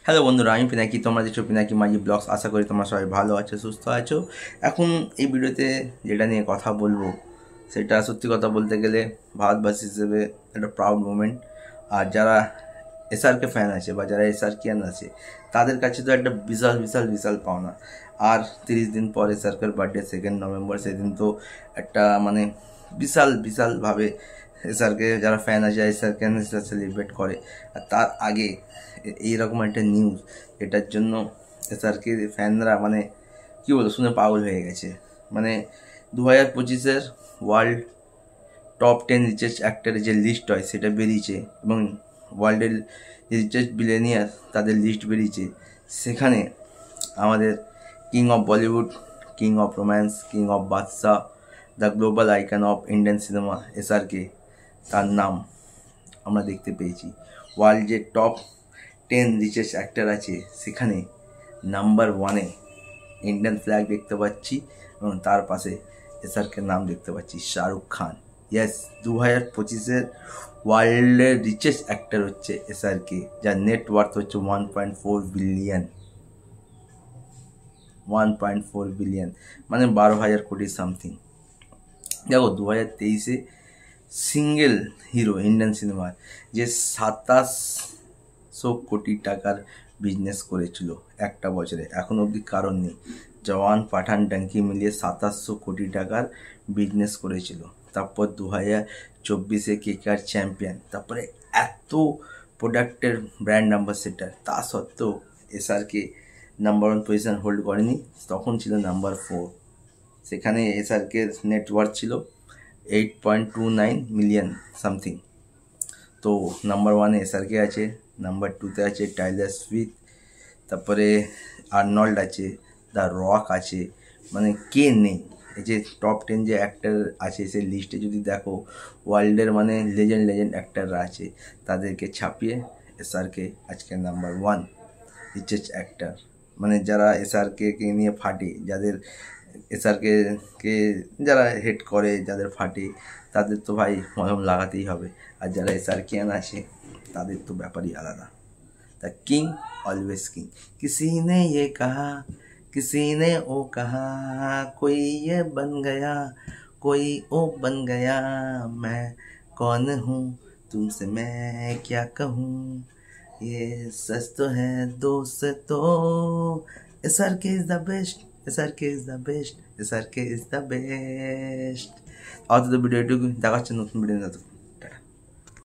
Hello বন্ধুরা, আমি পিনাকি। তোমরা দেখছো পিনাকি মাঝি ব্লগস। আশা করি তোমরা সবাই ভালো আছো, সুস্থ আছো। এখন এই ভিডিওতে যেটা নিয়ে কথা বলবো সেটা সত্যি কথা বলতে গেলে ভারতবাসী হিসেবে একটা প্রাউড মোমেন্ট। আর যারা এসআরকে ফ্যান আছে বা যারা এসআরকিয়ান আছে তাদের কাছে তো একটা বিশাল বিশাল বিশাল পাওনা। আর 30 দিন পর এসআরকের বার্থডে 2 নভেম্বর, সেদিন তো একটা মানে বিশাল বিশালভাবে এসআরকে যারা ফ্যান আছে এসআরকে সেলিব্রেট করে। আর তার আগে এইরকম একটা নিউজ, এটার জন্য এসআরকে ফ্যানরা মানে কী বলবো, শুনে পাগল হয়ে গেছে। মানে 2025-এর ওয়ার্ল্ড টপ 10 রিচেস্ট অ্যাক্টরের যে লিস্ট হয় সেটা বেরিয়েছে এবং ওয়ার্ল্ডের রিচেস্ট বিলিয়নিয়ার তাদের লিস্ট বেরিয়েছে। সেখানে আমাদের king of Bollywood, king of romance, king of Badshah, the global icon of Indian cinema SRK, তার নাম আমরা দেখতে পেয়েছি। ওয়ার্ল্ড যে টপ 10 রিচেস্ট অ্যাক্টর আছে সেখানে নাম্বার 1-এ ইন্ডিয়ান ফ্ল্যাগ দেখতে পাচ্ছি এবং তার পাশে এসআরকে নাম দেখতে পাচ্ছি, শাহরুখ খান। ইয়েস, 2025-এর ওয়ার্ল্ডের রিচেস্ট অ্যাক্টর হচ্ছে এসআরকে, যার নেটওয়ার্থ হচ্ছে 1.4 বিলিয়ন। 1.4 বিলিয়ন মানে 12,000 কোটি সামথিং। দেখো 2023-এ সিঙ্গেল হিরো ইন্ডিয়ান সিনেমার যে 2700 কোটি টাকার বিজনেস করেছিল একটা বছরে, এখন অবধি কারণ নেই। জওয়ান, পাঠান, ডাঙ্কি মিলিয়ে 2700 কোটি টাকার বিজনেস করেছিল। তারপর 2024-এ কেকেআর চ্যাম্পিয়ন, তারপরে এত প্রোডাক্টের ব্র্যান্ড অ্যাম্বাসেডার, তা সত্ত্বেও এসআরকে নাম্বার 1 পজিশন হোল্ড করেনি, তখন ছিল নাম্বার 4। সেখানে এসআরকে নেটওয়ার্থ ছিল 8.29 মিলিয়ন সামথিং। তো নাম্বার 1-এ এসআরকে আছে, নাম্বার 2-তে আছে টাইলার সুইফট, তারপরে আর্নল্ড আছে, দ্য রক আছে, মানে কে নেই। এই যে টপ 10 যে অ্যাক্টার আছে সেই লিস্টে যদি দেখো, ওয়ার্ল্ডের মানে লেজেন্ড লেজেন্ড অ্যাক্টাররা আছে, তাদেরকে ছাপিয়ে এসআরকে আজকে নাম্বার 1 রিচেস্ট অ্যাক্টার। মানে যারা এসআরকে নিয়ে ফাটে, যাদের এসআরকে যারা হেড করে, যাদের ফাটে, তাদের তো ভাই মলম লাগাতেই হবে। আর যারা এসআরকিয়ান আছে তাদের তো ব্যাপারই আলাদা। The king always king. किसी ने ये कहा, किसी ने ओ कहा, कोई ये बन गया, कोई ओ बन गया, मैं कौन हूँ तुमसे मैं क्या कहूँ, ये सच तो है दोस्तों, SRK is the best, SRK is the best, SRK is the best. और तो वीडियो देखाচ্ছে নতুন ভিডিও।